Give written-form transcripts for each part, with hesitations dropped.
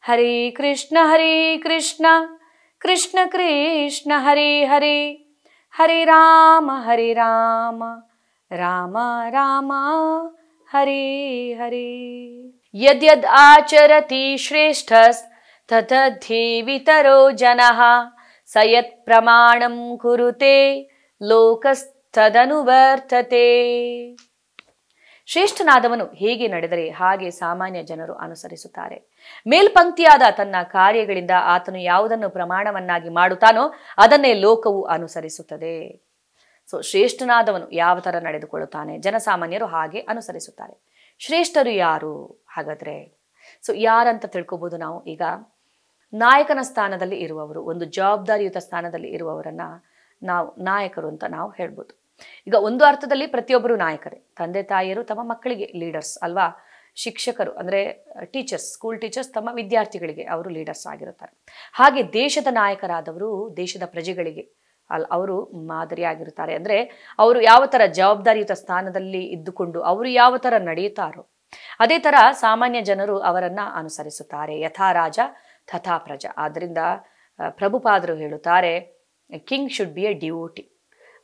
हरे कृष्ण कृष्ण कृष्ण हरे हरे, हरे राम राम राम हरे हरे। यद्यद् आचरति श्रेष्ठस्ततद्धेवितरो जनः, स यत् प्रमाणं कुरुते ಲೋಕಸ್ತದನುವರ್ತತೆ. ಶ್ರೇಷ್ಠನಾದವನು ಹೇಗೆ ನಡೆದರೆ ಹಾಗೆ ಸಾಮಾನ್ಯ ಜನರು ಅನುಸರಿಸುತ್ತಾರೆ. ಮೇಲ್ಪಂಕ್ತಿಯಾದ ತನ್ನ ಕಾರ್ಯಗಳಿಂದ ಆತನು ಯಾವುದನ್ನು ಪ್ರಮಾಣವನ್ನಾಗಿ ಮಾಡುತ್ತಾನೋ ಅದನ್ನೇ ಲೋಕವು ಅನುಸರಿಸುತ್ತದೆ. ಶ್ರೇಷ್ಠನಾದವನು ಯಾವ ತರ ನಡೆದುಕೊಳ್ಳುತ್ತಾನೆ, ಜನಸಾಮಾನ್ಯರು ಹಾಗೆ ಅನುಸರಿಸುತ್ತಾರೆ. ಶ್ರೇಷ್ಠರು ಯಾರು ಹಾಗಾದ್ರೆ? ಯಾರಂತ ತಿಳ್ಕೊಬಹುದು ನಾವು. ಈಗ ನಾಯಕನ ಸ್ಥಾನದಲ್ಲಿ ಇರುವವರು, ಒಂದು ಜವಾಬ್ದಾರಿಯುತ ಸ್ಥಾನದಲ್ಲಿ ಇರುವವರನ್ನ ನಾವು ನಾಯಕರು ಅಂತ ನಾವು ಹೇಳ್ಬೋದು. ಈಗ ಒಂದು ಅರ್ಥದಲ್ಲಿ ಪ್ರತಿಯೊಬ್ಬರು ನಾಯಕರೇ. ತಂದೆ ತಾಯಿಯರು ತಮ್ಮ ಮಕ್ಕಳಿಗೆ ಲೀಡರ್ಸ್ ಅಲ್ವಾ. ಶಿಕ್ಷಕರು ಅಂದ್ರೆ ಟೀಚರ್ಸ್, ಸ್ಕೂಲ್ ಟೀಚರ್ಸ್ ತಮ್ಮ ವಿದ್ಯಾರ್ಥಿಗಳಿಗೆ ಅವರು ಲೀಡರ್ಸ್ ಆಗಿರುತ್ತಾರೆ. ಹಾಗೆ ದೇಶದ ನಾಯಕರಾದವರು ದೇಶದ ಪ್ರಜೆಗಳಿಗೆ ಅವರು ಮಾದರಿಯಾಗಿರುತ್ತಾರೆ. ಅಂದ್ರೆ ಅವರು ಯಾವ ತರ ಜವಾಬ್ದಾರಿಯುತ ಸ್ಥಾನದಲ್ಲಿ ಇದ್ದುಕೊಂಡು ಅವರು ಯಾವ ತರ ನಡೆಯುತ್ತಾರೋ ಅದೇ ತರ ಸಾಮಾನ್ಯ ಜನರು ಅವರನ್ನ ಅನುಸರಿಸುತ್ತಾರೆ. ಯಥಾ ರಾಜ ತಥಾ ಪ್ರಜಾ. ಆದ್ರಿಂದ ಪ್ರಭುಪಾದರು ಹೇಳುತ್ತಾರೆ, king should be a devotee.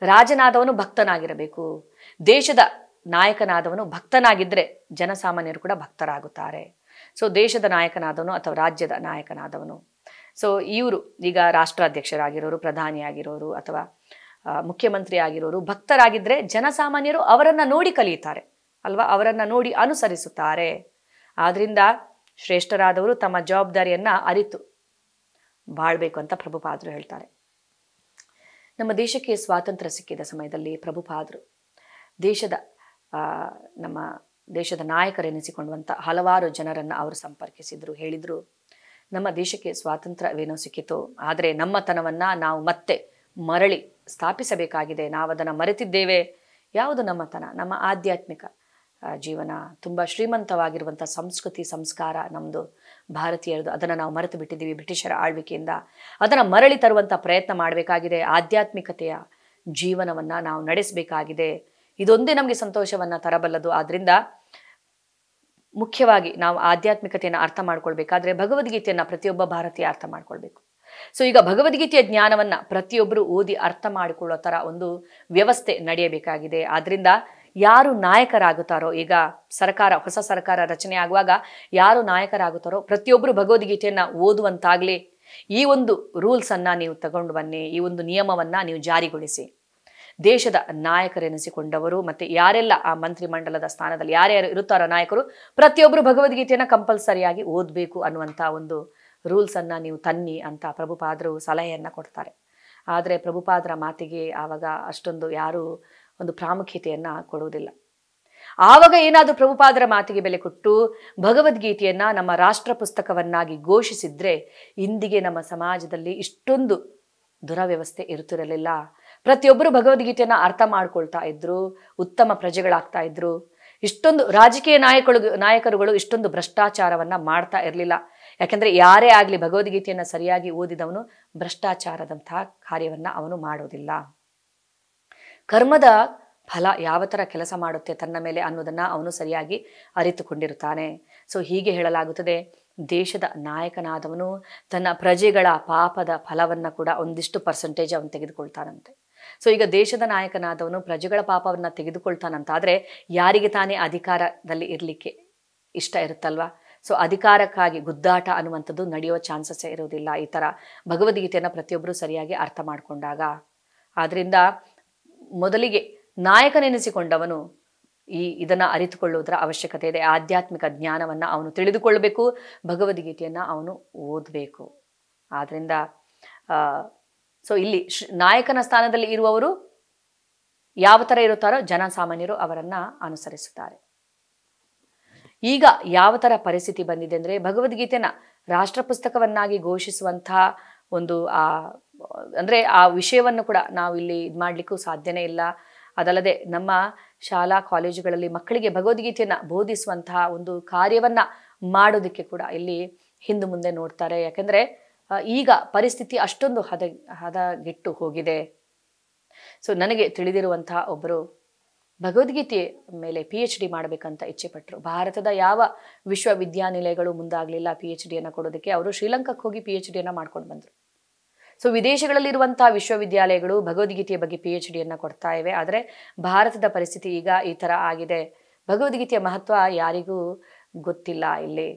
ರಾಜನಾದವನು ಭಕ್ತನಾಗಿರಬೇಕು. ದೇಶದ ನಾಯಕನಾದವನು ಭಕ್ತನಾಗಿದ್ದರೆ ಜನಸಾಮಾನ್ಯರು ಕೂಡ ಭಕ್ತರಾಗುತ್ತಾರೆ. ದೇಶದ ನಾಯಕನಾದವನು ಅಥವಾ ರಾಜ್ಯದ ನಾಯಕನಾದವನು, ಇವರು ಈಗ ರಾಷ್ಟ್ರಾಧ್ಯಕ್ಷರಾಗಿರೋರು, ಪ್ರಧಾನಿಯಾಗಿರೋರು ಅಥವಾ ಮುಖ್ಯಮಂತ್ರಿ ಆಗಿರೋರು ಭಕ್ತರಾಗಿದ್ದರೆ ಜನಸಾಮಾನ್ಯರು ಅವರನ್ನ ನೋಡಿ ಕಲಿಯುತ್ತಾರೆ ಅಲ್ವಾ, ಅವರನ್ನ ನೋಡಿ ಅನುಸರಿಸುತ್ತಾರೆ. ಆದ್ರಿಂದ ಶ್ರೇಷ್ಠರಾದವರು ತಮ್ಮ ಜವಾಬ್ದಾರಿಯನ್ನ ಅರಿತು ಬಾಳ್ಬೇಕು ಅಂತ ಪ್ರಭುಪಾದರು ಹೇಳ್ತಾರೆ. ನಮ್ಮ ದೇಶಕ್ಕೆ ಸ್ವಾತಂತ್ರ್ಯ ಸಿಕ್ಕಿದ ಸಮಯದಲ್ಲಿ ಪ್ರಭುಪಾದರು ನಮ್ಮ ದೇಶದ ನಾಯಕರೆನಿಸಿಕೊಳ್ಳುವಂಥ ಹಲವಾರು ಜನರನ್ನು ಅವರು ಸಂಪರ್ಕಿಸಿದ್ರು. ಹೇಳಿದ್ರು, ನಮ್ಮ ದೇಶಕ್ಕೆ ಸ್ವಾತಂತ್ರ್ಯವೇನೋ ಸಿಕ್ಕಿತು, ಆದರೆ ನಮ್ಮತನವನ್ನು ನಾವು ಮತ್ತೆ ಮರಳಿ ಸ್ಥಾಪಿಸಬೇಕಾಗಿದೆ. ನಾವು ಅದನ್ನು ಮರೆತಿದ್ದೇವೆ. ಯಾವುದು ನಮ್ಮತನ? ನಮ್ಮ ಆಧ್ಯಾತ್ಮಿಕ ಜೀವನ, ತುಂಬ ಶ್ರೀಮಂತವಾಗಿರುವಂಥ ಸಂಸ್ಕೃತಿ ಸಂಸ್ಕಾರ ನಮ್ಮದು ಭಾರತೀಯರದು. ಅದನ್ನು ನಾವು ಮರೆತು ಬಿಟ್ಟಿದ್ದೀವಿ ಬ್ರಿಟಿಷರ ಆಳ್ವಿಕೆಯಿಂದ. ಅದನ್ನು ಮರಳಿ ತರುವಂಥ ಪ್ರಯತ್ನ ಮಾಡಬೇಕಾಗಿದೆ. ಆಧ್ಯಾತ್ಮಿಕತೆಯ ಜೀವನವನ್ನು ನಾವು ನಡೆಸಬೇಕಾಗಿದೆ. ಇದೊಂದೇ ನಮಗೆ ಸಂತೋಷವನ್ನು ತರಬಲ್ಲದು. ಆದ್ದರಿಂದ ಮುಖ್ಯವಾಗಿ ನಾವು ಆಧ್ಯಾತ್ಮಿಕತೆಯನ್ನು ಅರ್ಥ ಮಾಡ್ಕೊಳ್ಬೇಕಾದ್ರೆ ಭಗವದ್ಗೀತೆಯನ್ನು ಪ್ರತಿಯೊಬ್ಬ ಭಾರತೀಯ ಅರ್ಥ ಮಾಡ್ಕೊಳ್ಬೇಕು. ಈಗ ಭಗವದ್ಗೀತೆಯ ಜ್ಞಾನವನ್ನು ಪ್ರತಿಯೊಬ್ಬರು ಓದಿ ಅರ್ಥ ಮಾಡಿಕೊಳ್ಳೋ ಥರ ಒಂದು ವ್ಯವಸ್ಥೆ ನಡೆಯಬೇಕಾಗಿದೆ. ಆದ್ದರಿಂದ ಯಾರು ನಾಯಕರಾಗುತ್ತಾರೋ, ಈಗ ಹೊಸ ಸರ್ಕಾರ ರಚನೆ ಆಗುವಾಗ ಯಾರು ನಾಯಕರಾಗುತ್ತಾರೋ ಪ್ರತಿಯೊಬ್ಬರು ಭಗವದ್ಗೀತೆಯನ್ನು ಓದುವಂತಾಗಲಿ. ಈ ಒಂದು ರೂಲ್ಸನ್ನು ನೀವು ತಗೊಂಡು ಬನ್ನಿ, ಈ ಒಂದು ನಿಯಮವನ್ನು ನೀವು ಜಾರಿಗೊಳಿಸಿ. ದೇಶದ ನಾಯಕರೆನಿಸಿಕೊಂಡವರು ಮತ್ತು ಯಾರೆಲ್ಲ ಆ ಮಂತ್ರಿಮಂಡಲದ ಸ್ಥಾನದಲ್ಲಿ ಯಾರ್ಯಾರು ಇರುತ್ತಾರೋ ನಾಯಕರು, ಪ್ರತಿಯೊಬ್ಬರು ಭಗವದ್ಗೀತೆಯನ್ನು ಕಂಪಲ್ಸರಿಯಾಗಿ ಓದಬೇಕು ಅನ್ನುವಂಥ ಒಂದು ರೂಲ್ಸನ್ನು ನೀವು ತನ್ನಿ ಅಂತ ಪ್ರಭುಪಾದರು ಸಲಹೆಯನ್ನು ಕೊಡ್ತಾರೆ. ಆದರೆ ಪ್ರಭುಪಾದರ ಮಾತಿಗೆ ಆವಾಗ ಅಷ್ಟೊಂದು ಯಾರೂ ಒಂದು ಪ್ರಾಮುಖ್ಯತೆಯನ್ನು ಕೊಡುವುದಿಲ್ಲ. ಆವಾಗ ಏನಾದರೂ ಪ್ರಭುಪಾದರ ಮಾತಿಗೆ ಬೆಲೆ ಕೊಟ್ಟು ಭಗವದ್ಗೀತೆಯನ್ನು ನಮ್ಮ ರಾಷ್ಟ್ರ ಪುಸ್ತಕವನ್ನಾಗಿ ಘೋಷಿಸಿದ್ರೆ ಇಂದಿಗೆ ನಮ್ಮ ಸಮಾಜದಲ್ಲಿ ಇಷ್ಟೊಂದು ದುರವ್ಯವಸ್ಥೆ ಇರುತ್ತಿರಲಿಲ್ಲ. ಪ್ರತಿಯೊಬ್ಬರು ಭಗವದ್ಗೀತೆಯನ್ನು ಅರ್ಥ ಮಾಡ್ಕೊಳ್ತಾ ಇದ್ರು, ಉತ್ತಮ ಪ್ರಜೆಗಳಾಗ್ತಾ ಇದ್ರು. ಇಷ್ಟೊಂದು ರಾಜಕೀಯ ನಾಯಕರುಗಳು ಇಷ್ಟೊಂದು ಭ್ರಷ್ಟಾಚಾರವನ್ನು ಮಾಡ್ತಾ ಇರಲಿಲ್ಲ. ಯಾಕೆಂದರೆ ಯಾರೇ ಆಗಲಿ ಭಗವದ್ಗೀತೆಯನ್ನು ಸರಿಯಾಗಿ ಓದಿದವನು ಭ್ರಷ್ಟಾಚಾರದಂತಹ ಕಾರ್ಯವನ್ನು ಅವನು ಮಾಡೋದಿಲ್ಲ. ಕರ್ಮದ ಫಲ ಯಾವ ಥರ ಕೆಲಸ ಮಾಡುತ್ತೆ ತನ್ನ ಮೇಲೆ ಅನ್ನೋದನ್ನು ಅವನು ಸರಿಯಾಗಿ ಅರಿತುಕೊಂಡಿರುತ್ತಾನೆ. ಹೀಗೆ ಹೇಳಲಾಗುತ್ತದೆ, ದೇಶದ ನಾಯಕನಾದವನು ತನ್ನ ಪ್ರಜೆಗಳ ಪಾಪದ ಫಲವನ್ನು ಕೂಡ ಒಂದಿಷ್ಟು ಪರ್ಸೆಂಟೇಜ್ ಅವನು ತೆಗೆದುಕೊಳ್ತಾನಂತೆ. ಈಗ ದೇಶದ ನಾಯಕನಾದವನು ಪ್ರಜೆಗಳ ಪಾಪವನ್ನು ತೆಗೆದುಕೊಳ್ತಾನಂತಾದರೆ ಯಾರಿಗೆ ತಾನೇ ಅಧಿಕಾರದಲ್ಲಿ ಇರಲಿಕ್ಕೆ ಇಷ್ಟ ಇರುತ್ತಲ್ವಾ? ಅಧಿಕಾರಕ್ಕಾಗಿ ಗುದ್ದಾಟ ಅನ್ನುವಂಥದ್ದು ನಡೆಯುವ ಚಾನ್ಸಸ್ಸೇ ಇರೋದಿಲ್ಲ ಈ ಥರ ಭಗವದ್ಗೀತೆಯನ್ನು ಪ್ರತಿಯೊಬ್ಬರು ಸರಿಯಾಗಿ ಅರ್ಥ ಮಾಡಿಕೊಂಡಾಗ. ಆದ್ದರಿಂದ ಮೊದಲಿಗೆ ನಾಯಕನೆನಿಸಿಕೊಂಡವನು ಇದನ್ನು ಅರಿತುಕೊಳ್ಳುವುದರ ಅವಶ್ಯಕತೆ ಇದೆ. ಆಧ್ಯಾತ್ಮಿಕ ಜ್ಞಾನವನ್ನು ಅವನು ತಿಳಿದುಕೊಳ್ಳಬೇಕು, ಭಗವದ್ಗೀತೆಯನ್ನು ಅವನು ಓದಬೇಕು. ಆದ್ದರಿಂದ ಇಲ್ಲಿ ನಾಯಕನ ಸ್ಥಾನದಲ್ಲಿ ಇರುವವರು ಯಾವ ಥರ ಇರುತ್ತಾರೋ ಜನಸಾಮಾನ್ಯರು ಅವರನ್ನು ಅನುಸರಿಸುತ್ತಾರೆ. ಈಗ ಯಾವ ಥರ ಪರಿಸ್ಥಿತಿ ಬಂದಿದೆ ಅಂದರೆ, ಭಗವದ್ಗೀತೆನ ರಾಷ್ಟ್ರ ಪುಸ್ತಕವನ್ನಾಗಿ ಘೋಷಿಸುವಂತಹ ಒಂದು ಅಂದರೆ ಆ ವಿಷಯವನ್ನು ಕೂಡ ನಾವು ಇಲ್ಲಿ ಇದು ಮಾಡಲಿಕ್ಕೂ ಸಾಧ್ಯನೇ ಇಲ್ಲ. ಅದಲ್ಲದೆ ನಮ್ಮ ಶಾಲಾ ಕಾಲೇಜುಗಳಲ್ಲಿ ಮಕ್ಕಳಿಗೆ ಭಗವದ್ಗೀತೆಯನ್ನು ಬೋಧಿಸುವಂತಹ ಒಂದು ಕಾರ್ಯವನ್ನು ಮಾಡೋದಕ್ಕೆ ಕೂಡ ಇಲ್ಲಿ ಹಿಂದೆ ಮುಂದೆ ನೋಡ್ತಾರೆ. ಯಾಕಂದರೆ ಈಗ ಪರಿಸ್ಥಿತಿ ಅಷ್ಟೊಂದು ಹದಗೆಟ್ಟು ಹೋಗಿದೆ. ಸೊ ನನಗೆ ತಿಳಿದಿರುವಂತಹ ಒಬ್ಬರು ಭಗವದ್ಗೀತೆ ಮೇಲೆ PhD ಮಾಡಬೇಕಂತ ಇಚ್ಛೆ ಪಟ್ಟರು. ಭಾರತದ ಯಾವ ವಿಶ್ವವಿದ್ಯಾನಿಲಯಗಳು ಮುಂದಾಗಲಿಲ್ಲ PhDಯನ್ನು ಕೊಡೋದಕ್ಕೆ. ಅವರು ಶ್ರೀಲಂಕಾಕ್ಕೆ ಹೋಗಿ PhDಯನ್ನು ಮಾಡ್ಕೊಂಡು ಬಂದರು. ಸೊ ವಿದೇಶಗಳಲ್ಲಿರುವಂತಹ ವಿಶ್ವವಿದ್ಯಾಲಯಗಳು ಭಗವದ್ಗೀತೆಯ ಬಗ್ಗೆ PhDಯನ್ನು ಕೊಡ್ತಾ ಇವೆ. ಆದರೆ ಭಾರತದ ಪರಿಸ್ಥಿತಿ ಈಗ ಈ ಥರ ಆಗಿದೆ. ಭಗವದ್ಗೀತೆಯ ಮಹತ್ವ ಯಾರಿಗೂ ಗೊತ್ತಿಲ್ಲ ಇಲ್ಲಿ.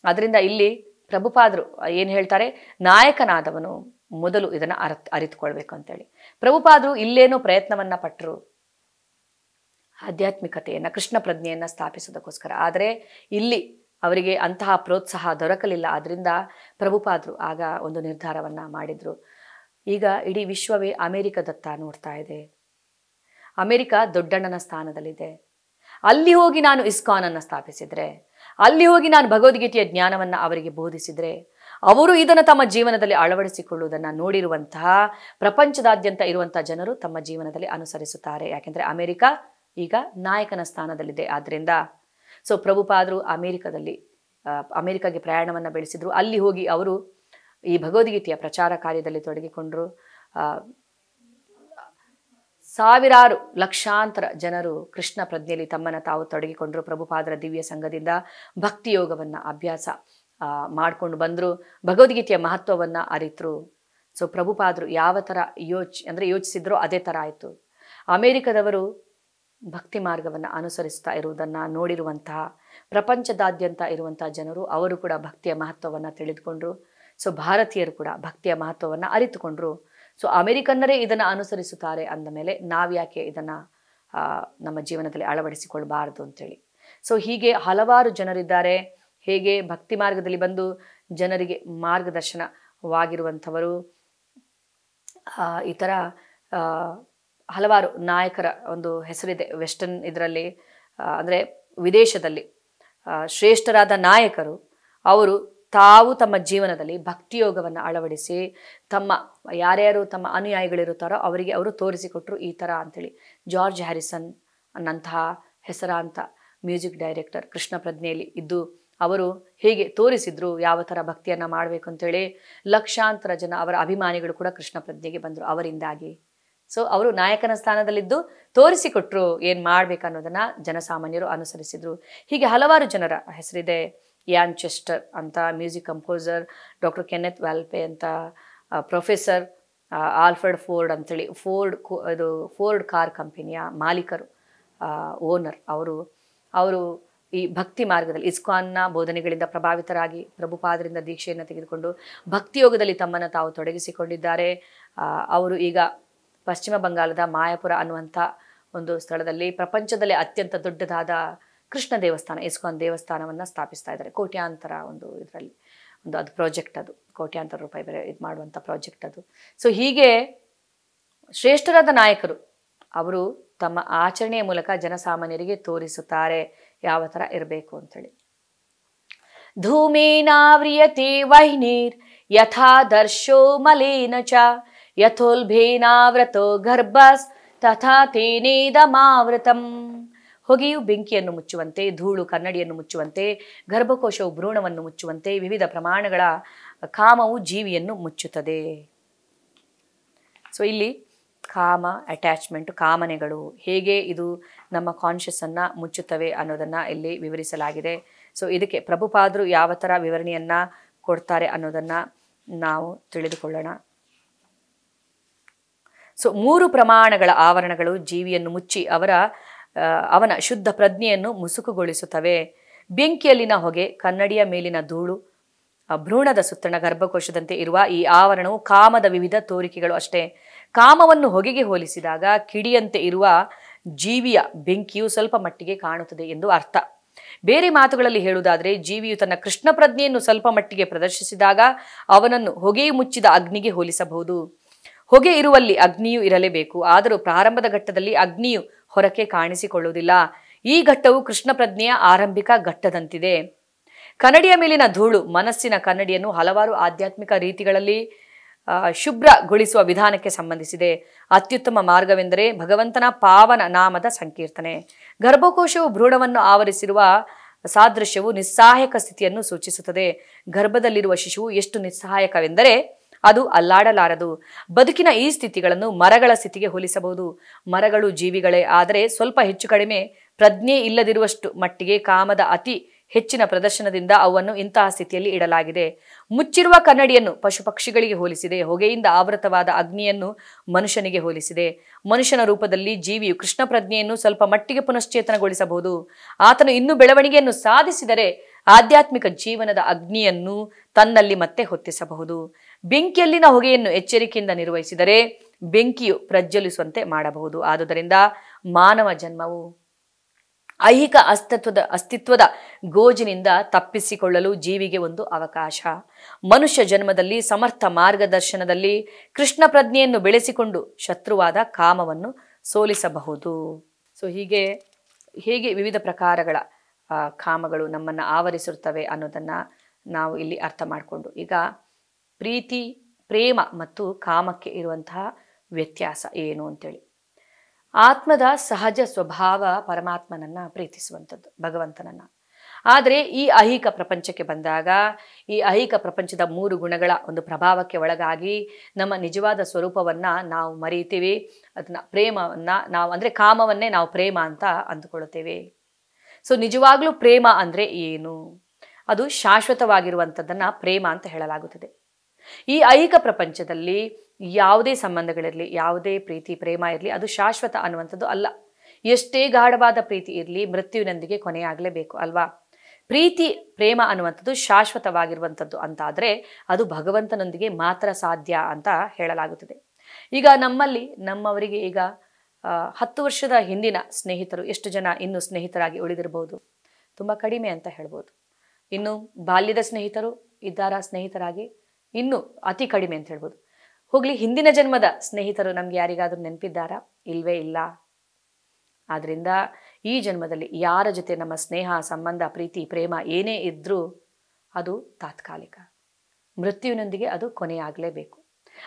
ಅದರಿಂದ ಇಲ್ಲಿ ಪ್ರಭುಪಾದರು ಏನು ಹೇಳ್ತಾರೆ, ನಾಯಕನಾದವನು ಮೊದಲು ಇದನ್ನು ಅರಿತುಕೊಳ್ಬೇಕು ಅಂತೇಳಿ. ಪ್ರಭುಪಾದರು ಇಲ್ಲೇನೋ ಪ್ರಯತ್ನವನ್ನ ಪಟ್ಟರು ಆಧ್ಯಾತ್ಮಿಕತೆಯನ್ನು, ಕೃಷ್ಣ ಪ್ರಜ್ಞೆಯನ್ನು ಸ್ಥಾಪಿಸೋದಕ್ಕೋಸ್ಕರ. ಆದರೆ ಇಲ್ಲಿ ಅವರಿಗೆ ಅಂತಹ ಪ್ರೋತ್ಸಾಹ ದೊರಕಲಿಲ್ಲ. ಆದ್ರಿಂದ ಪ್ರಭುಪಾದರು ಆಗ ಒಂದು ನಿರ್ಧಾರವನ್ನ ಮಾಡಿದ್ರು. ಈಗ ಇಡೀ ವಿಶ್ವವೇ ಅಮೆರಿಕದತ್ತ ನೋಡ್ತಾ ಇದೆ. ಅಮೆರಿಕ ದೊಡ್ಡಣ್ಣನ ಸ್ಥಾನದಲ್ಲಿದೆ. ಅಲ್ಲಿ ಹೋಗಿ ನಾನು ಇಸ್ಕಾನ್ ಅನ್ನು ಸ್ಥಾಪಿಸಿದ್ರೆ, ಅಲ್ಲಿ ಹೋಗಿ ನಾನು ಭಗವದ್ಗೀತೆಯ ಜ್ಞಾನವನ್ನ ಅವರಿಗೆ ಬೋಧಿಸಿದ್ರೆ, ಅವರು ಇದನ್ನು ತಮ್ಮ ಜೀವನದಲ್ಲಿ ಅಳವಡಿಸಿಕೊಳ್ಳುವುದನ್ನು ನೋಡಿರುವಂತಹ ಪ್ರಪಂಚದಾದ್ಯಂತ ಇರುವಂತಹ ಜನರು ತಮ್ಮ ಜೀವನದಲ್ಲಿ ಅನುಸರಿಸುತ್ತಾರೆ. ಯಾಕೆಂದ್ರೆ ಅಮೆರಿಕ ಈಗ ನಾಯಕನ ಸ್ಥಾನದಲ್ಲಿದೆ. ಆದ್ರಿಂದ ಸೊ ಪ್ರಭುಪಾದರು ಅಮೆರಿಕಾಗೆ ಪ್ರಯಾಣವನ್ನ ಬೆಳೆಸಿದ್ರು. ಅಲ್ಲಿ ಹೋಗಿ ಅವರು ಈ ಭಗವದ್ಗೀತೆಯ ಪ್ರಚಾರ ಕಾರ್ಯದಲ್ಲಿ ತೊಡಗಿಕೊಂಡ್ರು. ಸಾವಿರಾರು ಲಕ್ಷಾಂತರ ಜನರು ಕೃಷ್ಣ ಪ್ರಜ್ಞೆಯಲ್ಲಿ ತಮ್ಮನ್ನು ತಾವು ತೊಡಗಿಕೊಂಡ್ರು. ಪ್ರಭುಪಾದರ ದಿವ್ಯ ಸಂಘದಿಂದ ಭಕ್ತಿ ಯೋಗವನ್ನ ಅಭ್ಯಾಸ ಮಾಡ್ಕೊಂಡು ಬಂದ್ರು. ಭಗವದ್ಗೀತೆಯ ಮಹತ್ವವನ್ನ ಅರಿತರು. ಸೊ ಪ್ರಭುಪಾದರು ಯಾವ ಥರ ಯೋಚಿಸಿದ್ರೋ ಅದೇ ಥರ ಆಯಿತು. ಅಮೆರಿಕದವರು ಭಕ್ತಿ ಮಾರ್ಗವನ್ನು ಅನುಸರಿಸ್ತಾ ಇರುವುದನ್ನು ನೋಡಿರುವಂತಹ ಪ್ರಪಂಚದಾದ್ಯಂತ ಇರುವಂತಹ ಜನರು ಅವರು ಕೂಡ ಭಕ್ತಿಯ ಮಹತ್ವವನ್ನು ತಿಳಿದುಕೊಂಡ್ರು. ಸೊ ಭಾರತೀಯರು ಕೂಡ ಭಕ್ತಿಯ ಮಹತ್ವವನ್ನು ಅರಿತುಕೊಂಡ್ರು. ಸೊ ಅಮೆರಿಕನ್ನರೇ ಇದನ್ನು ಅನುಸರಿಸುತ್ತಾರೆ ಅಂದ ಮೇಲೆ ನಾವ್ಯಾಕೆ ಇದನ್ನು ನಮ್ಮ ಜೀವನದಲ್ಲಿ ಅಳವಡಿಸಿಕೊಳ್ಬಾರದು ಅಂತೇಳಿ. ಸೊ ಹೀಗೆ ಹಲವಾರು ಜನರಿದ್ದಾರೆ. ಹೇಗೆ ಭಕ್ತಿ ಮಾರ್ಗದಲ್ಲಿ ಬಂದು ಜನರಿಗೆ ಮಾರ್ಗದರ್ಶನವಾಗಿರುವಂಥವರು. ಈ ಥರ ಹಲವಾರು ನಾಯಕರ ಒಂದು ಹೆಸರಿದೆ ವೆಸ್ಟರ್ನ್ ಇದರಲ್ಲಿ, ಅಂದರೆ ವಿದೇಶದಲ್ಲಿ ಶ್ರೇಷ್ಠರಾದ ನಾಯಕರು. ಅವರು ತಾವು ತಮ್ಮ ಜೀವನದಲ್ಲಿ ಭಕ್ತಿಯೋಗವನ್ನು ಅಳವಡಿಸಿ ಯಾರ್ಯಾರು ತಮ್ಮ ಅನುಯಾಯಿಗಳಿರುತ್ತಾರೋ ಅವರಿಗೆ ಅವರು ತೋರಿಸಿಕೊಟ್ರು ಈ ಥರ ಅಂಥೇಳಿ. ಜಾರ್ಜ್ ಹ್ಯಾರಿಸನ್ ಅನ್ನಂತಹ ಹೆಸರಾಂತ ಮ್ಯೂಸಿಕ್ ಡೈರೆಕ್ಟರ್ ಕೃಷ್ಣ ಪ್ರಜ್ಞೆಯಲ್ಲಿ ಇದ್ದು ಅವರು ಹೇಗೆ ತೋರಿಸಿದ್ರು ಯಾವ ಥರ ಭಕ್ತಿಯನ್ನು ಮಾಡಬೇಕು ಅಂತೇಳಿ. ಲಕ್ಷಾಂತರ ಜನ ಅವರ ಅಭಿಮಾನಿಗಳು ಕೂಡ ಕೃಷ್ಣ ಪ್ರಜ್ಞೆಗೆ ಬಂದರು ಅವರಿಂದಾಗಿ. ಸೊ ಅವರು ನಾಯಕನ ಸ್ಥಾನದಲ್ಲಿದ್ದು ತೋರಿಸಿಕೊಟ್ರು ಏನು ಮಾಡ್ಬೇಕನ್ನೋದನ್ನ ಜನಸಾಮಾನ್ಯರು ಅನುಸರಿಸಿದ್ರು. ಹೀಗೆ ಹಲವಾರು ಜನರ ಹೆಸರಿದೆ. ಯಾನ್ ಚೆಸ್ಟರ್ ಅಂತ ಮ್ಯೂಸಿಕ್ ಕಂಪೋಸರ್, ಡಾಕ್ಟರ್ ಕೆನೆತ್ ವ್ಯಾಲ್ಪೆ ಅಂತ ಪ್ರೊಫೆಸರ್, ಆಲ್ಫ್ರೆಡ್ ಫೋರ್ಡ್ ಅಂತೇಳಿ ಫೋರ್ಡ್ ಕಾರ್ ಕಂಪನಿಯ ಮಾಲೀಕರು, ಓನರ್. ಅವರು ಈ ಭಕ್ತಿ ಮಾರ್ಗದಲ್ಲಿ ಇಸ್ಕಾನ್ನ ಬೋಧನೆಗಳಿಂದ ಪ್ರಭಾವಿತರಾಗಿ ಪ್ರಭುಪಾದರಿಂದ ದೀಕ್ಷೆಯನ್ನು ತೆಗೆದುಕೊಂಡು ಭಕ್ತಿಯೋಗದಲ್ಲಿ ತಮ್ಮನ್ನು ತಾವು ತೊಡಗಿಸಿಕೊಂಡಿದ್ದಾರೆ. ಅವರು ಈಗ ಪಶ್ಚಿಮ ಬಂಗಾಳದ ಮಾಯಾಪುರ ಅನ್ನುವಂಥ ಒಂದು ಸ್ಥಳದಲ್ಲಿ ಪ್ರಪಂಚದಲ್ಲೇ ಅತ್ಯಂತ ದೊಡ್ಡದಾದ ಕೃಷ್ಣ ದೇವಸ್ಥಾನ, ಇಸ್ಕಾನ್ ದೇವಸ್ಥಾನವನ್ನು ಸ್ಥಾಪಿಸ್ತಾ ಇದ್ದಾರೆ. ಕೋಟ್ಯಾಂತರ ಇದರಲ್ಲಿ ಅದು ಪ್ರಾಜೆಕ್ಟ್, ಅದು ಕೋಟ್ಯಾಂತರ ರೂಪಾಯಿ ಬೇರೆ ಇದು ಮಾಡುವಂಥ ಪ್ರಾಜೆಕ್ಟ್ ಅದು. ಸೊ ಹೀಗೆ ಶ್ರೇಷ್ಠರಾದ ನಾಯಕರು ಅವರು ತಮ್ಮ ಆಚರಣೆಯ ಮೂಲಕ ಜನಸಾಮಾನ್ಯರಿಗೆ ತೋರಿಸುತ್ತಾರೆ ಯಾವ ಥರ ಇರಬೇಕು ಅಂತೇಳಿ. ಧೂಮೇನಾವ್ರಿಯತೆ ವಹ್ನಿರ್ ಯಥಾ ದರ್ಶೋ ಮಲೇನ ಚ ಯಥೋಲ್ಭೇನಾವ್ರತೋ ಗರ್ಭಸ್ ತಥಾ ತೇನೇದಮಾವೃತಂ. ಹೊಗೆಯು ಬೆಂಕಿಯನ್ನು ಮುಚ್ಚುವಂತೆ, ಧೂಳು ಕನ್ನಡಿಯನ್ನು ಮುಚ್ಚುವಂತೆ, ಗರ್ಭಕೋಶವು ಭ್ರೂಣವನ್ನು ಮುಚ್ಚುವಂತೆ ವಿವಿಧ ಪ್ರಮಾಣಗಳ ಕಾಮವು ಜೀವಿಯನ್ನು ಮುಚ್ಚುತ್ತದೆ. ಸೊ ಇಲ್ಲಿ ಕಾಮ, ಅಟ್ಯಾಚ್ಮೆಂಟ್, ಕಾಮನೆಗಳು ಹೇಗೆ ಇದು ನಮ್ಮ ಕಾನ್ಷಿಯಸ್ಸನ್ನು ಮುಚ್ಚುತ್ತವೆ ಅನ್ನೋದನ್ನು ಇಲ್ಲಿ ವಿವರಿಸಲಾಗಿದೆ. ಸೊ ಇದಕ್ಕೆ ಪ್ರಭುಪಾದರು ಯಾವ ಥರ ವಿವರಣೆಯನ್ನು ಕೊಡ್ತಾರೆ ಅನ್ನೋದನ್ನು ನಾವು ತಿಳಿದುಕೊಳ್ಳೋಣ. ಸೊ 3 ಪ್ರಮಾಣಗಳ ಆವರಣಗಳು ಜೀವಿಯನ್ನು ಮುಚ್ಚಿ ಅವನ ಶುದ್ಧ ಪ್ರಜ್ಞೆಯನ್ನು ಮುಸುಕುಗೊಳಿಸುತ್ತವೆ. ಬೆಂಕಿಯಲ್ಲಿನ ಹೊಗೆ, ಕನ್ನಡಿಯ ಮೇಲಿನ ಧೂಳು, ಭ್ರೂಣದ ಸುತ್ತಣ ಗರ್ಭಕೋಶದಂತೆ ಇರುವ ಈ ಆವರಣವು ಕಾಮದ ವಿವಿಧ ತೋರಿಕೆಗಳು ಅಷ್ಟೇ. ಕಾಮವನ್ನು ಹೊಗೆಗೆ ಹೋಲಿಸಿದಾಗ ಕಿಡಿಯಂತೆ ಇರುವ ಜೀವಿಯ ಬೆಂಕಿಯು ಸ್ವಲ್ಪ ಮಟ್ಟಿಗೆ ಕಾಣುತ್ತದೆ ಎಂದು ಅರ್ಥ. ಬೇರೆ ಮಾತುಗಳಲ್ಲಿ ಹೇಳುವುದಾದರೆ ಜೀವಿಯು ತನ್ನ ಕೃಷ್ಣ ಪ್ರಜ್ಞೆಯನ್ನು ಸ್ವಲ್ಪ ಮಟ್ಟಿಗೆ ಪ್ರದರ್ಶಿಸಿದಾಗ ಅವನನ್ನು ಹೊಗೆಯು ಮುಚ್ಚಿದ ಅಗ್ನಿಗೆ ಹೋಲಿಸಬಹುದು. ಹೊಗೆ ಇರುವಲ್ಲಿ ಅಗ್ನಿಯು ಇರಲೇಬೇಕು. ಆದರೂ ಪ್ರಾರಂಭದ ಘಟ್ಟದಲ್ಲಿ ಅಗ್ನಿಯು ಹೊರಕ್ಕೆ ಕಾಣಿಸಿಕೊಳ್ಳುವುದಿಲ್ಲ. ಈ ಘಟ್ಟವು ಕೃಷ್ಣ ಪ್ರಜ್ಞೆಯ ಆರಂಭಿಕ ಘಟ್ಟದಂತಿದೆ. ಕನ್ನಡಿಯ ಮೇಲಿನ ಧೂಳು ಮನಸ್ಸಿನ ಕನ್ನಡಿಯನ್ನು ಹಲವಾರು ಆಧ್ಯಾತ್ಮಿಕ ರೀತಿಗಳಲ್ಲಿ ಶುಭ್ರಗೊಳಿಸುವ ವಿಧಾನಕ್ಕೆ ಸಂಬಂಧಿಸಿದೆ. ಅತ್ಯುತ್ತಮ ಮಾರ್ಗವೆಂದರೆ ಭಗವಂತನ ಪಾವನ ನಾಮದ ಸಂಕೀರ್ತನೆ. ಗರ್ಭಕೋಶವು ಭ್ರೂಣವನ್ನು ಆವರಿಸಿರುವ ಸಾದೃಶ್ಯವು ನಿಸ್ಸಹಾಯಕ ಸ್ಥಿತಿಯನ್ನು ಸೂಚಿಸುತ್ತದೆ. ಗರ್ಭದಲ್ಲಿರುವ ಶಿಶುವು ಎಷ್ಟು ನಿಸ್ಸಹಾಯಕವೆಂದರೆ ಅದು ಅಲ್ಲಾಡಲಾರದು. ಬದುಕಿನ ಈ ಸ್ಥಿತಿಗಳನ್ನು ಮರಗಳ ಸ್ಥಿತಿಗೆ ಹೋಲಿಸಬಹುದು. ಮರಗಳು ಜೀವಿಗಳೇ, ಆದರೆ ಸ್ವಲ್ಪ ಹೆಚ್ಚು ಕಡಿಮೆ ಪ್ರಜ್ಞೆ ಇಲ್ಲದಿರುವಷ್ಟು ಮಟ್ಟಿಗೆ ಕಾಮದ ಅತಿ ಹೆಚ್ಚಿನ ಪ್ರದರ್ಶನದಿಂದ ಅವನ್ನು ಇಂತಹ ಸ್ಥಿತಿಯಲ್ಲಿ ಇಡಲಾಗಿದೆ. ಮುಚ್ಚಿರುವ ಕನ್ನಡಿಯನ್ನು ಪಶು ಪಕ್ಷಿಗಳಿಗೆ ಹೋಲಿಸಿದೆ. ಹೊಗೆಯಿಂದ ಆವೃತವಾದ ಅಗ್ನಿಯನ್ನು ಮನುಷ್ಯನಿಗೆ ಹೋಲಿಸಿದೆ. ಮನುಷ್ಯನ ರೂಪದಲ್ಲಿ ಜೀವಿಯು ಕೃಷ್ಣ ಪ್ರಜ್ಞೆಯನ್ನು ಸ್ವಲ್ಪ ಮಟ್ಟಿಗೆ ಪುನಶ್ಚೇತನಗೊಳಿಸಬಹುದು. ಆತನು ಇನ್ನೂ ಬೆಳವಣಿಗೆಯನ್ನು ಸಾಧಿಸಿದರೆ ಆಧ್ಯಾತ್ಮಿಕ ಜೀವನದ ಅಗ್ನಿಯನ್ನು ತನ್ನಲ್ಲಿ ಮತ್ತೆ ಹೊತ್ತಿಸಬಹುದು. ಬೆಂಕಿಯಲ್ಲಿನ ಹೊಗೆಯನ್ನು ಎಚ್ಚರಿಕೆಯಿಂದ ನಿರ್ವಹಿಸಿದರೆ ಬೆಂಕಿಯು ಪ್ರಜ್ವಲಿಸುವಂತೆ ಮಾಡಬಹುದು. ಆದುದರಿಂದ ಮಾನವ ಜನ್ಮವು ಐಹಿಕ ಅಸ್ತಿತ್ವದ ಗೋಜಿನಿಂದ ತಪ್ಪಿಸಿಕೊಳ್ಳಲು ಜೀವಿಗೆ ಒಂದು ಅವಕಾಶ. ಮನುಷ್ಯ ಜನ್ಮದಲ್ಲಿ ಸಮರ್ಥ ಮಾರ್ಗದರ್ಶನದಲ್ಲಿ ಕೃಷ್ಣ ಪ್ರಜ್ಞೆಯನ್ನು ಬೆಳೆಸಿಕೊಂಡು ಶತ್ರುವಾದ ಕಾಮವನ್ನು ಸೋಲಿಸಬಹುದು. ಸೊ ಹೇಗೆ ವಿವಿಧ ಪ್ರಕಾರಗಳ ಕಾಮಗಳು ನಮ್ಮನ್ನು ಆವರಿಸಿರುತ್ತವೆ ಅನ್ನೋದನ್ನು ನಾವು ಇಲ್ಲಿ ಅರ್ಥ ಮಾಡಿಕೊಂಡು, ಈಗ ಪ್ರೀತಿ, ಪ್ರೇಮ ಮತ್ತು ಕಾಮಕ್ಕೆ ಇರುವಂತಹ ವ್ಯತ್ಯಾಸ ಏನು ಅಂತೇಳಿ. ಆತ್ಮದ ಸಹಜ ಸ್ವಭಾವ ಪರಮಾತ್ಮನನ್ನ ಪ್ರೀತಿಸುವಂಥದ್ದು, ಭಗವಂತನನ್ನ. ಆದರೆ ಈ ಐಹಿಕ ಪ್ರಪಂಚಕ್ಕೆ ಬಂದಾಗ ಈ ಐಹಿಕ ಪ್ರಪಂಚದ 3 ಗುಣಗಳ ಒಂದು ಪ್ರಭಾವಕ್ಕೆ ಒಳಗಾಗಿ ನಮ್ಮ ನಿಜವಾದ ಸ್ವರೂಪವನ್ನ ನಾವು ಮರೀತೀವಿ. ಅದನ್ನ ಪ್ರೇಮವನ್ನ ನಾವು ಅಂದರೆ ಕಾಮವನ್ನೇ ನಾವು ಪ್ರೇಮ ಅಂತ ಅಂದುಕೊಳ್ಳುತ್ತೇವೆ. ಸೊ ನಿಜವಾಗ್ಲೂ ಪ್ರೇಮ ಅಂದರೆ ಏನು? ಅದು ಶಾಶ್ವತವಾಗಿರುವಂಥದ್ದನ್ನು ಪ್ರೇಮ ಅಂತ ಹೇಳಲಾಗುತ್ತದೆ. ಈ ಐಹಿಕ ಪ್ರಪಂಚದಲ್ಲಿ ಯಾವುದೇ ಸಂಬಂಧಗಳಿರಲಿ, ಯಾವುದೇ ಪ್ರೀತಿ ಪ್ರೇಮ ಇರಲಿ, ಅದು ಶಾಶ್ವತ ಅನ್ನುವಂಥದ್ದು ಅಲ್ಲ. ಎಷ್ಟೇ ಗಾಢವಾದ ಪ್ರೀತಿ ಇರಲಿ, ಮೃತ್ಯುವಿನೊಂದಿಗೆ ಕೊನೆಯಾಗಲೇಬೇಕು ಅಲ್ವಾ? ಪ್ರೀತಿ ಪ್ರೇಮ ಅನ್ನುವಂಥದ್ದು ಶಾಶ್ವತವಾಗಿರುವಂಥದ್ದು ಅಂತಾದರೆ ಅದು ಭಗವಂತನೊಂದಿಗೆ ಮಾತ್ರ ಸಾಧ್ಯ ಅಂತ ಹೇಳಲಾಗುತ್ತದೆ. ಈಗ ನಮ್ಮವರಿಗೆ ಈಗ 10 ವರ್ಷದ ಹಿಂದಿನ ಸ್ನೇಹಿತರು ಎಷ್ಟು ಜನ ಇನ್ನೂ ಸ್ನೇಹಿತರಾಗಿ ಉಳಿದಿರಬಹುದು? ತುಂಬ ಕಡಿಮೆ ಅಂತ ಹೇಳ್ಬೋದು. ಇನ್ನು ಬಾಲ್ಯದ ಸ್ನೇಹಿತರು ಇದ್ದಾರಾ ಸ್ನೇಹಿತರಾಗಿ? ಇನ್ನೂ ಅತಿ ಕಡಿಮೆ ಅಂತ ಹೇಳ್ಬೋದು. ಹೋಗ್ಲಿ, ಹಿಂದಿನ ಜನ್ಮದ ಸ್ನೇಹಿತರು ನಮ್ಗೆ ಯಾರಿಗಾದ್ರೂ ನೆನಪಿದ್ದಾರಾ? ಇಲ್ವೇ ಇಲ್ಲ. ಆದ್ರಿಂದ ಈ ಜನ್ಮದಲ್ಲಿ ಯಾರ ಜೊತೆ ನಮ್ಮ ಸ್ನೇಹ, ಸಂಬಂಧ, ಪ್ರೀತಿ, ಪ್ರೇಮ ಏನೇ ಇದ್ರೂ ಅದು ತಾತ್ಕಾಲಿಕ. ಮೃತ್ಯುವಿನೊಂದಿಗೆ ಅದು ಕೊನೆಯಾಗಲೇಬೇಕು.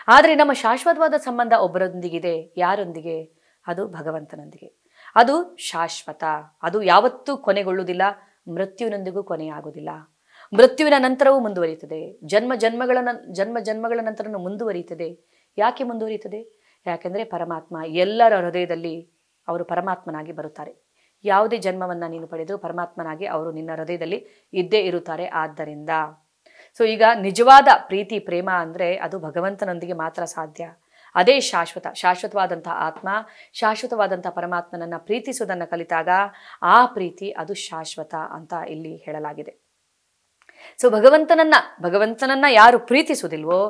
ಆದರೆ ನಮ್ಮ ಶಾಶ್ವತವಾದ ಸಂಬಂಧ ಒಬ್ಬರೊಂದಿಗಿದೆ. ಯಾರೊಂದಿಗೆ? ಅದು ಭಗವಂತನೊಂದಿಗೆ. ಅದು ಶಾಶ್ವತ. ಅದು ಯಾವತ್ತೂ ಕೊನೆಗೊಳ್ಳುವುದಿಲ್ಲ. ಮೃತ್ಯುವಿನೊಂದಿಗೂ ಕೊನೆಯಾಗುವುದಿಲ್ಲ. ಮೃತ್ಯುವಿನ ನಂತರವೂ ಮುಂದುವರಿಯುತ್ತದೆ. ಜನ್ಮ ಜನ್ಮಗಳ ನಂತರನೂ ಮುಂದುವರಿಯುತ್ತದೆ. ಯಾಕೆ ಮುಂದುವರಿಯುತ್ತದೆ? ಯಾಕೆಂದರೆ ಪರಮಾತ್ಮ ಎಲ್ಲರ ಹೃದಯದಲ್ಲಿ ಅವರು ಪರಮಾತ್ಮನಾಗಿ ಬರುತ್ತಾರೆ. ಯಾವುದೇ ಜನ್ಮವನ್ನು ನೀನು ಪಡೆದು ಪರಮಾತ್ಮನಾಗಿ ಅವರು ನಿನ್ನ ಹೃದಯದಲ್ಲಿ ಇದ್ದೇ ಇರುತ್ತಾರೆ. ಆದ್ದರಿಂದ ಸೊ ಈಗ ನಿಜವಾದ ಪ್ರೀತಿ ಪ್ರೇಮ ಅಂದರೆ ಅದು ಭಗವಂತನೊಂದಿಗೆ ಮಾತ್ರ ಸಾಧ್ಯ. ಅದೇ ಶಾಶ್ವತವಾದಂತಹ ಆತ್ಮ, ಶಾಶ್ವತವಾದಂತಹ ಪರಮಾತ್ಮನನ್ನು ಪ್ರೀತಿಸುವುದನ್ನು ಕಲಿತಾಗ ಆ ಪ್ರೀತಿ ಅದು ಶಾಶ್ವತ ಅಂತ ಇಲ್ಲಿ ಹೇಳಲಾಗಿದೆ. ಸೊ ಭಗವಂತನನ್ನ ಯಾರು ಪ್ರೀತಿಸುವುದಿಲ್ವೋ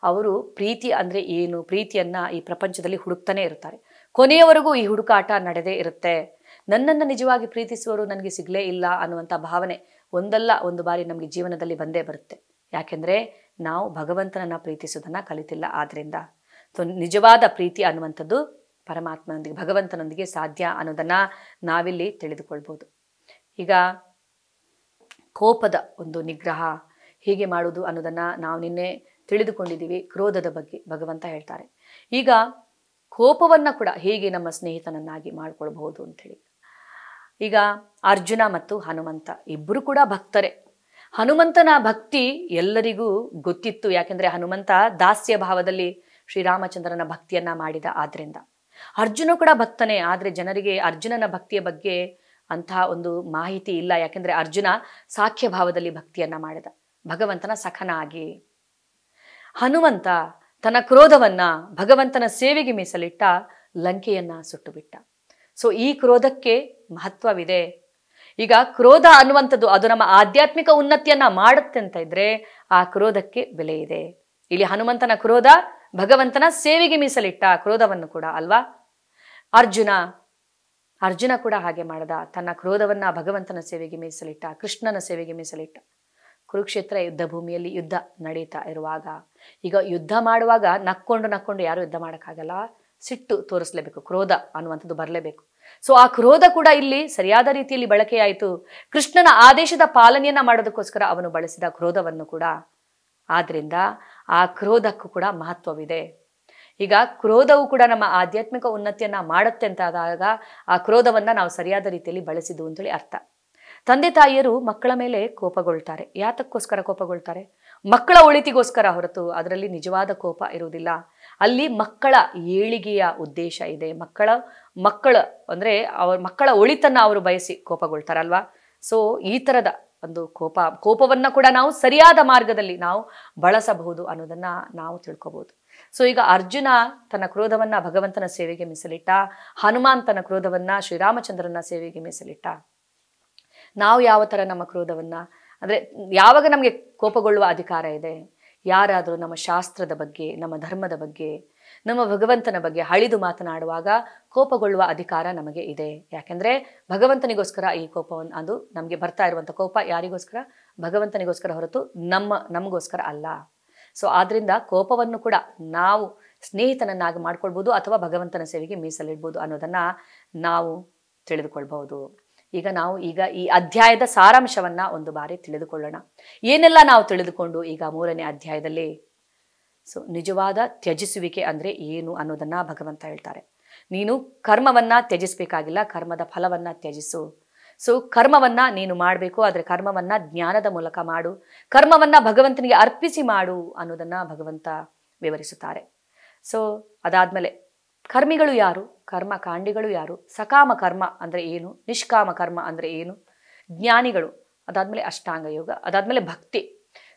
ಅವರು ಪ್ರೀತಿ ಅಂದರೆ ಏನು, ಪ್ರೀತಿಯನ್ನ ಈ ಪ್ರಪಂಚದಲ್ಲಿ ಹುಡುಕ್ತಾನೆ ಇರ್ತಾರೆ. ಕೊನೆಯವರೆಗೂ ಈ ಹುಡುಕಾಟ ನಡೆದೇ ಇರುತ್ತೆ. ನನ್ನನ್ನು ನಿಜವಾಗಿ ಪ್ರೀತಿಸುವವರು ನನಗೆ ಸಿಗಲೇ ಇಲ್ಲ ಅನ್ನುವಂಥ ಭಾವನೆ ಒಂದಲ್ಲ ಒಂದು ಬಾರಿ ನಮಗೆ ಜೀವನದಲ್ಲಿ ಬಂದೇ ಬರುತ್ತೆ. ಯಾಕೆಂದರೆ ನಾವು ಭಗವಂತನನ್ನ ಪ್ರೀತಿಸೋದನ್ನು ಕಲಿತಿಲ್ಲ. ಆದ್ದರಿಂದ ನಿಜವಾದ ಪ್ರೀತಿ ಅನ್ನುವಂಥದ್ದು ಪರಮಾತ್ಮನೊಂದಿಗೆ, ಭಗವಂತನೊಂದಿಗೆ ಸಾಧ್ಯ ಅನ್ನೋದನ್ನು ನಾವಿಲ್ಲಿ ತಿಳಿದುಕೊಳ್ಬೋದು. ಈಗ ಕೋಪದ ಒಂದು ನಿಗ್ರಹ ಹೇಗೆ ಮಾಡುವುದು ಅನ್ನೋದನ್ನು ನಾವು ನಿನ್ನೆ ತಿಳಿದುಕೊಂಡಿದ್ದೀವಿ. ಕ್ರೋಧದ ಬಗ್ಗೆ ಭಗವಂತ ಹೇಳ್ತಾರೆ. ಈಗ ಕೋಪವನ್ನು ಕೂಡ ಹೇಗೆ ನಮ್ಮ ಸ್ನೇಹಿತನನ್ನಾಗಿ ಮಾಡ್ಕೊಳ್ಬಹುದು ಅಂಥೇಳಿ. ಈಗ ಅರ್ಜುನ ಮತ್ತು ಹನುಮಂತ ಇಬ್ಬರು ಕೂಡ ಭಕ್ತರೇ. ಹನುಮಂತನ ಭಕ್ತಿ ಎಲ್ಲರಿಗೂ ಗೊತ್ತಿತ್ತು. ಯಾಕೆಂದರೆ ಹನುಮಂತ ದಾಸ್ಯ ಭಾವದಲ್ಲಿ ಶ್ರೀರಾಮಚಂದ್ರನ ಭಕ್ತಿಯನ್ನ ಮಾಡಿದ. ಆದ್ರಿಂದ ಅರ್ಜುನ ಕೂಡ ಭಕ್ತನೇ. ಆದರೆ ಜನರಿಗೆ ಅರ್ಜುನನ ಭಕ್ತಿಯ ಬಗ್ಗೆ ಅಂತಹ ಒಂದು ಮಾಹಿತಿ ಇಲ್ಲ. ಯಾಕೆಂದರೆ ಅರ್ಜುನ ಸಾಖ್ಯ ಭಾವದಲ್ಲಿ ಭಕ್ತಿಯನ್ನ ಮಾಡಿದ, ಭಗವಂತನ ಸಖನಾಗಿ. ಹನುಮಂತ ತನ್ನ ಕ್ರೋಧವನ್ನ ಭಗವಂತನ ಸೇವೆಗೆ ಮೀಸಲಿಟ್ಟ, ಲಂಕೆಯನ್ನ ಸುಟ್ಟು ಬಿಟ್ಟ. ಸೊ ಈ ಕ್ರೋಧಕ್ಕೆ ಮಹತ್ವವಿದೆ. ಈಗ ಕ್ರೋಧ ಅನ್ನುವಂಥದ್ದು ಅದು ನಮ್ಮ ಆಧ್ಯಾತ್ಮಿಕ ಉನ್ನತಿಯನ್ನ ಮಾಡುತ್ತೆ ಅಂತ ಇದ್ರೆ ಆ ಕ್ರೋಧಕ್ಕೆ ಬೆಲೆ ಇದೆ. ಇಲ್ಲಿ ಹನುಮಂತನ ಕ್ರೋಧ ಭಗವಂತನ ಸೇವೆಗೆ ಮೀಸಲಿಟ್ಟ ಕ್ರೋಧವನ್ನು ಕೂಡ ಅಲ್ವಾ. ಅರ್ಜುನ ಕೂಡ ಹಾಗೆ ಮಾಡದ. ತನ್ನ ಕ್ರೋಧವನ್ನ ಭಗವಂತನ ಸೇವೆಗೆ ಮೀಸಲಿಟ್ಟ, ಕೃಷ್ಣನ ಸೇವೆಗೆ ಮೀಸಲಿಟ್ಟ. ಕುರುಕ್ಷೇತ್ರ ಯುದ್ಧ ಭೂಮಿಯಲ್ಲಿ ಯುದ್ಧ ನಡೀತಾ ಇರುವಾಗ, ಈಗ ಯುದ್ಧ ಮಾಡುವಾಗ ನಕ್ಕೊಂಡು ಯಾರು ಯುದ್ಧ ಮಾಡೋಕ್ಕಾಗಲ್ಲ. ಸಿಟ್ಟು ತೋರಿಸ್ಲೇಬೇಕು, ಕ್ರೋಧ ಅನ್ನುವಂಥದ್ದು ಬರಲೇಬೇಕು. ಸೊ ಆ ಕ್ರೋಧ ಕೂಡ ಇಲ್ಲಿ ಸರಿಯಾದ ರೀತಿಯಲ್ಲಿ ಬಳಕೆಯಾಯಿತು. ಕೃಷ್ಣನ ಆದೇಶದ ಪಾಲನೆಯನ್ನ ಮಾಡೋದಕ್ಕೋಸ್ಕರ ಅವನು ಬಳಸಿದ ಕ್ರೋಧವನ್ನು ಕೂಡ. ಆದ್ರಿಂದ ಆ ಕ್ರೋಧಕ್ಕೂ ಕೂಡ ಮಹತ್ವವಿದೆ. ಈಗ ಕ್ರೋಧವು ಕೂಡ ನಮ್ಮ ಆಧ್ಯಾತ್ಮಿಕ ಉನ್ನತಿಯನ್ನ ಮಾಡುತ್ತೆ ಅಂತ ಆದಾಗ ಆ ಕ್ರೋಧವನ್ನ ನಾವು ಸರಿಯಾದ ರೀತಿಯಲ್ಲಿ ಬಳಸಿದ್ದು ಅಂತೇಳಿ ಅರ್ಥ. ತಂದೆ ತಾಯಿಯರು ಮಕ್ಕಳ ಮೇಲೆ ಕೋಪಗೊಳ್ತಾರೆ. ಯಾತಕ್ಕೋಸ್ಕರ ಕೋಪಗೊಳ್ತಾರೆ? ಮಕ್ಕಳ ಒಳಿತಿಗೋಸ್ಕರ ಹೊರತು ಅದರಲ್ಲಿ ನಿಜವಾದ ಕೋಪ ಇರುವುದಿಲ್ಲ. ಅಲ್ಲಿ ಮಕ್ಕಳ ಏಳಿಗೆಯ ಉದ್ದೇಶ ಇದೆ. ಮಕ್ಕಳ ಅಂದರೆ ಮಕ್ಕಳ ಒಳಿತನ್ನ ಅವರು ಬಯಸಿ ಕೋಪಗೊಳ್ತಾರಲ್ವಾ. ಸೊ ಈ ಥರದ ಒಂದು ಕೋಪವನ್ನು ಕೂಡ ನಾವು ಸರಿಯಾದ ಮಾರ್ಗದಲ್ಲಿ ನಾವು ಬಳಸಬಹುದು ಅನ್ನೋದನ್ನ ನಾವು ತಿಳ್ಕೊಬಹುದು. ಸೊ ಈಗ ಅರ್ಜುನ ತನ್ನ ಕ್ರೋಧವನ್ನ ಭಗವಂತನ ಸೇವೆಗೆ ಮೀಸಲಿಟ್ಟ, ಹನುಮಾನ್ ತನ್ನ ಕ್ರೋಧವನ್ನ ಶ್ರೀರಾಮಚಂದ್ರನ ಸೇವೆಗೆ ಮೀಸಲಿಟ್ಟ. ನಾವು ಯಾವ ಥರ ನಮ್ಮ ಕ್ರೋಧವನ್ನ, ಅಂದರೆ ಯಾವಾಗ ನಮಗೆ ಕೋಪಗೊಳ್ಳುವ ಅಧಿಕಾರ ಇದೆ? ಯಾರಾದರೂ ನಮ್ಮ ಶಾಸ್ತ್ರದ ಬಗ್ಗೆ, ನಮ್ಮ ಧರ್ಮದ ಬಗ್ಗೆ, ನಮ್ಮ ಭಗವಂತನ ಬಗ್ಗೆ ಹಳಿದು ಮಾತನಾಡುವಾಗ ಕೋಪಗೊಳ್ಳುವ ಅಧಿಕಾರ ನಮಗೆ ಇದೆ. ಯಾಕೆಂದರೆ ಭಗವಂತನಿಗೋಸ್ಕರ ಈ ಕೋಪವನ್ನು, ಅದು ನಮಗೆ ಬರ್ತಾ ಇರುವಂಥ ಕೋಪ ಯಾರಿಗೋಸ್ಕರ? ಭಗವಂತನಿಗೋಸ್ಕರ ಹೊರತು ನಮಗೋಸ್ಕರ ಅಲ್ಲ. ಸೊ ಆದ್ದರಿಂದ ಕೋಪವನ್ನು ಕೂಡ ನಾವು ಸ್ನೇಹಿತನನ್ನಾಗಿ ಮಾಡ್ಕೊಳ್ಬೋದು ಅಥವಾ ಭಗವಂತನ ಸೇವೆಗೆ ಮೀಸಲಿಡ್ಬೋದು ಅನ್ನೋದನ್ನು ನಾವು ತಿಳಿದುಕೊಳ್ಬಹುದು. ಈಗ ಈ ಅಧ್ಯಾಯದ ಸಾರಾಂಶವನ್ನ ಒಂದು ಬಾರಿ ತಿಳಿದುಕೊಳ್ಳೋಣ. ಏನೆಲ್ಲ ನಾವು ತಿಳಿದುಕೊಂಡು ಈಗ 3ನೇ ಅಧ್ಯಾಯದಲ್ಲಿ ಸೊ ನಿಜವಾದ ತ್ಯಜಿಸುವಿಕೆ ಅಂದರೆ ಏನು ಅನ್ನೋದನ್ನ ಭಗವಂತ ಹೇಳ್ತಾರೆ. ನೀನು ಕರ್ಮವನ್ನ ತ್ಯಜಿಸಬೇಕಾಗಿಲ್ಲ, ಕರ್ಮದ ಫಲವನ್ನ ತ್ಯಜಿಸು. ಸೊ ಕರ್ಮವನ್ನ ನೀನು ಮಾಡಬೇಕು, ಆದರೆ ಕರ್ಮವನ್ನ ಜ್ಞಾನದ ಮೂಲಕ ಮಾಡು, ಕರ್ಮವನ್ನ ಭಗವಂತನಿಗೆ ಅರ್ಪಿಸಿ ಮಾಡು ಅನ್ನೋದನ್ನ ಭಗವಂತ ವಿವರಿಸುತ್ತಾರೆ. ಸೊ ಅದಾದ್ಮೇಲೆ ಕರ್ಮಿಗಳು ಯಾರು, ಕರ್ಮಕಾಂಡಿಗಳು ಯಾರು, ಸಕಾಮ ಕರ್ಮ ಅಂದರೆ ಏನು, ನಿಷ್ಕಾಮ ಕರ್ಮ ಅಂದರೆ ಏನು, ಜ್ಞಾನಿಗಳು, ಅದಾದ್ಮೇಲೆ ಅಷ್ಟಾಂಗ ಯೋಗ, ಅದಾದ್ಮೇಲೆ ಭಕ್ತಿ.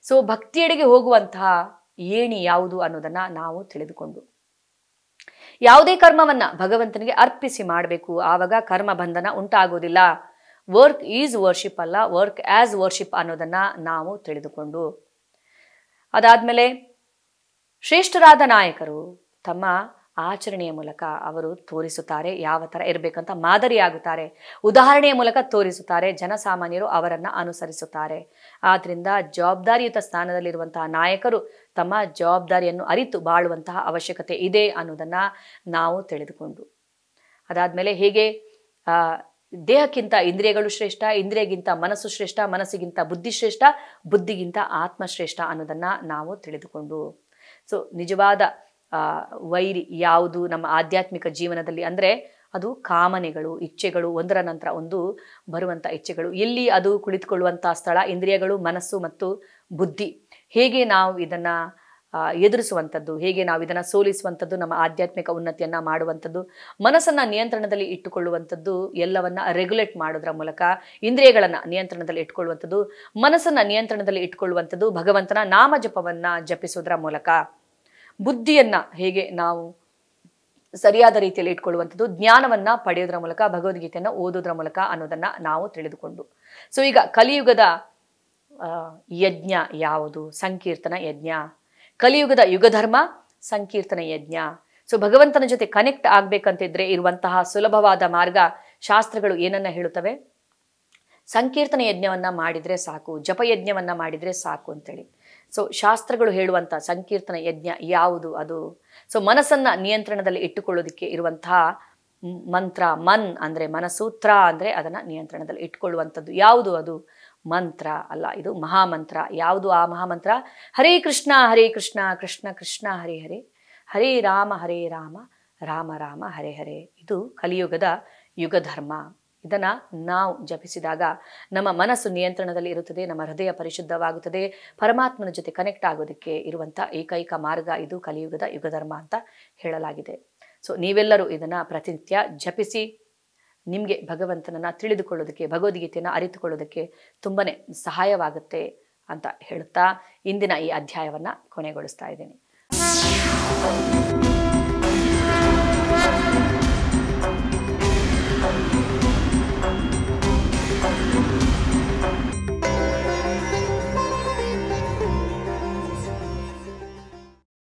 ಸೊ ಭಕ್ತಿಯೆಡೆಗೆ ಹೋಗುವಂತಹ ಏಣಿ ಯಾವುದು ಅನ್ನೋದನ್ನ ನಾವು ತಿಳಿದುಕೊಂಡು ಯಾವುದೇ ಕರ್ಮವನ್ನ ಭಗವಂತನಿಗೆ ಅರ್ಪಿಸಿ ಮಾಡಬೇಕು. ಆವಾಗ ಕರ್ಮ ಬಂಧನ ಉಂಟಾಗೋದಿಲ್ಲ. ವರ್ಕ್ ಈಸ್ ವರ್ಷಿಪ್ ಅಲ್ಲ, ವರ್ಕ್ ಆಸ್ ವರ್ಷಿಪ್ ಅನ್ನೋದನ್ನ ನಾವು ತಿಳಿದುಕೊಂಡು ಅದಾದ್ಮೇಲೆ ಶ್ರೇಷ್ಠರಾದ ನಾಯಕರು ತಮ್ಮ ಆಚರಣೆಯ ಮೂಲಕ ಅವರು ತೋರಿಸುತ್ತಾರೆ ಯಾವ ಥರ ಇರಬೇಕಂತ, ಮಾದರಿಯಾಗುತ್ತಾರೆ, ಉದಾಹರಣೆಯ ಮೂಲಕ ತೋರಿಸುತ್ತಾರೆ. ಜನಸಾಮಾನ್ಯರು ಅವರನ್ನು ಅನುಸರಿಸುತ್ತಾರೆ. ಆದ್ದರಿಂದ ಜವಾಬ್ದಾರಿಯುತ ಸ್ಥಾನದಲ್ಲಿರುವಂತಹ ನಾಯಕರು ತಮ್ಮ ಜವಾಬ್ದಾರಿಯನ್ನು ಅರಿತು ಬಾಳುವಂತಹ ಅವಶ್ಯಕತೆ ಇದೆ ಅನ್ನೋದನ್ನು ನಾವು ತಿಳಿದುಕೊಂಡು ಅದಾದಮೇಲೆ ಹೇಗೆ ದೇಹಕ್ಕಿಂತ ಇಂದ್ರಿಯಗಳು ಶ್ರೇಷ್ಠ, ಇಂದ್ರಿಯಗಿಂತ ಮನಸ್ಸು ಶ್ರೇಷ್ಠ, ಮನಸ್ಸಿಗಿಂತ ಬುದ್ಧಿ ಶ್ರೇಷ್ಠ, ಬುದ್ಧಿಗಿಂತ ಆತ್ಮಶ್ರೇಷ್ಠ ಅನ್ನೋದನ್ನು ನಾವು ತಿಳಿದುಕೊಂಡು ಸೊ ನಿಜವಾದ ವೈರಿ ಯಾವುದು ನಮ್ಮ ಆಧ್ಯಾತ್ಮಿಕ ಜೀವನದಲ್ಲಿ ಅಂದರೆ ಅದು ಕಾಮನೆಗಳು, ಇಚ್ಛೆಗಳು, ಒಂದರ ನಂತರ ಒಂದು ಬರುವಂಥ ಇಚ್ಛೆಗಳು. ಎಲ್ಲಿ ಅದು ಕುಳಿತುಕೊಳ್ಳುವಂಥ ಸ್ಥಳ ಇಂದ್ರಿಯಗಳು, ಮನಸ್ಸು ಮತ್ತು ಬುದ್ಧಿ. ಹೇಗೆ ನಾವು ಇದನ್ನು ಎದುರಿಸುವಂಥದ್ದು, ಹೇಗೆ ನಾವು ಇದನ್ನು ಸೋಲಿಸುವಂಥದ್ದು, ನಮ್ಮ ಆಧ್ಯಾತ್ಮಿಕ ಉನ್ನತಿಯನ್ನು ಮಾಡುವಂಥದ್ದು, ಮನಸ್ಸನ್ನು ನಿಯಂತ್ರಣದಲ್ಲಿ ಇಟ್ಟುಕೊಳ್ಳುವಂಥದ್ದು, ಎಲ್ಲವನ್ನ ರೆಗ್ಯುಲೇಟ್ ಮಾಡೋದ್ರ ಮೂಲಕ ಇಂದ್ರಿಯಗಳನ್ನು ನಿಯಂತ್ರಣದಲ್ಲಿ ಇಟ್ಕೊಳ್ಳುವಂಥದ್ದು, ಮನಸ್ಸನ್ನು ನಿಯಂತ್ರಣದಲ್ಲಿ ಇಟ್ಕೊಳ್ಳುವಂಥದ್ದು, ಭಗವಂತನ ನಾಮ ಜಪವನ್ನು ಜಪಿಸೋದ್ರ ಮೂಲಕ, ಬುದ್ಧಿಯನ್ನು ಹೇಗೆ ನಾವು ಸರಿಯಾದ ರೀತಿಯಲ್ಲಿ ಇಟ್ಕೊಳ್ಳುವಂಥದ್ದು, ಜ್ಞಾನವನ್ನು ಪಡೆಯೋದ್ರ ಮೂಲಕ, ಭಗವದ್ಗೀತೆಯನ್ನು ಓದೋದ್ರ ಮೂಲಕ ಅನ್ನೋದನ್ನು ನಾವು ತಿಳಿದುಕೊಂಡು ಸೊ ಈಗ ಕಲಿಯುಗದ ಯಜ್ಞ ಯಾವುದು? ಸಂಕೀರ್ತನ ಯಜ್ಞ. ಕಲಿಯುಗದ ಯುಗಧರ್ಮ ಸಂಕೀರ್ತನ ಯಜ್ಞ. ಸೊ ಭಗವಂತನ ಜೊತೆ ಕನೆಕ್ಟ್ ಆಗ್ಬೇಕಂತಿದ್ರೆ ಇರುವಂತಹ ಸುಲಭವಾದ ಮಾರ್ಗ ಶಾಸ್ತ್ರಗಳು ಏನನ್ನ ಹೇಳುತ್ತವೆ? ಸಂಕೀರ್ತನ ಯಜ್ಞವನ್ನ ಮಾಡಿದ್ರೆ ಸಾಕು, ಜಪಯಜ್ಞವನ್ನ ಮಾಡಿದ್ರೆ ಸಾಕು ಅಂತೇಳಿ. ಸೊ ಶಾಸ್ತ್ರಗಳು ಹೇಳುವಂಥ ಸಂಕೀರ್ತನ ಯಜ್ಞ ಯಾವುದು? ಅದು ಸೊ ಮನಸ್ಸನ್ನ ನಿಯಂತ್ರಣದಲ್ಲಿ ಇಟ್ಟುಕೊಳ್ಳೋದಕ್ಕೆ ಇರುವಂತಹ ಮಂತ್ರ. ಮನ್ ಅಂದರೆ ಮನಸ್ಸು, ತ್ರ ಅಂದರೆ ಅದನ್ನು ನಿಯಂತ್ರಣದಲ್ಲಿ ಇಟ್ಕೊಳ್ಳುವಂಥದ್ದು. ಯಾವುದು ಅದು? ಮಂತ್ರ ಅಲ್ಲ, ಇದು ಮಹಾಮಂತ್ರ. ಯಾವುದು ಆ ಮಹಾಮಂತ್ರ? ಹರೇ ಕೃಷ್ಣ ಕೃಷ್ಣ ಕೃಷ್ಣ ಹರೇ ಹರೇ, ಹರೇ ರಾಮ ರಾಮ ರಾಮ ಹರೇ ಹರೇ. ಇದು ಕಲಿಯುಗದ ಯುಗಧರ್ಮ. ಇದನ್ನು ನಾವು ಜಪಿಸಿದಾಗ ನಮ್ಮ ಮನಸ್ಸು ನಿಯಂತ್ರಣದಲ್ಲಿ ಇರುತ್ತದೆ, ನಮ್ಮ ಹೃದಯ ಪರಿಶುದ್ಧವಾಗುತ್ತದೆ, ಪರಮಾತ್ಮನ ಜೊತೆ ಕನೆಕ್ಟ್ ಆಗೋದಕ್ಕೆ ಇರುವಂಥ ಏಕೈಕ ಮಾರ್ಗ ಇದು ಕಲಿಯುಗದ ಯುಗಧರ್ಮ ಅಂತ ಹೇಳಲಾಗಿದೆ. ಸೊ ನೀವೆಲ್ಲರೂ ಇದನ್ನು ಪ್ರತಿನಿತ್ಯ ಜಪಿಸಿ ನಿಮಗೆ ಭಗವಂತನನ್ನು ತಿಳಿದುಕೊಳ್ಳೋದಕ್ಕೆ, ಭಗವದ್ಗೀತೆಯನ್ನು ಅರಿತುಕೊಳ್ಳೋದಕ್ಕೆ ತುಂಬಾ ಸಹಾಯವಾಗುತ್ತೆ ಅಂತ ಹೇಳುತ್ತಾ ಇಂದಿನ ಈ ಅಧ್ಯಾಯವನ್ನು ಕೊನೆಗೊಳಿಸ್ತಾ ಇದ್ದೀನಿ.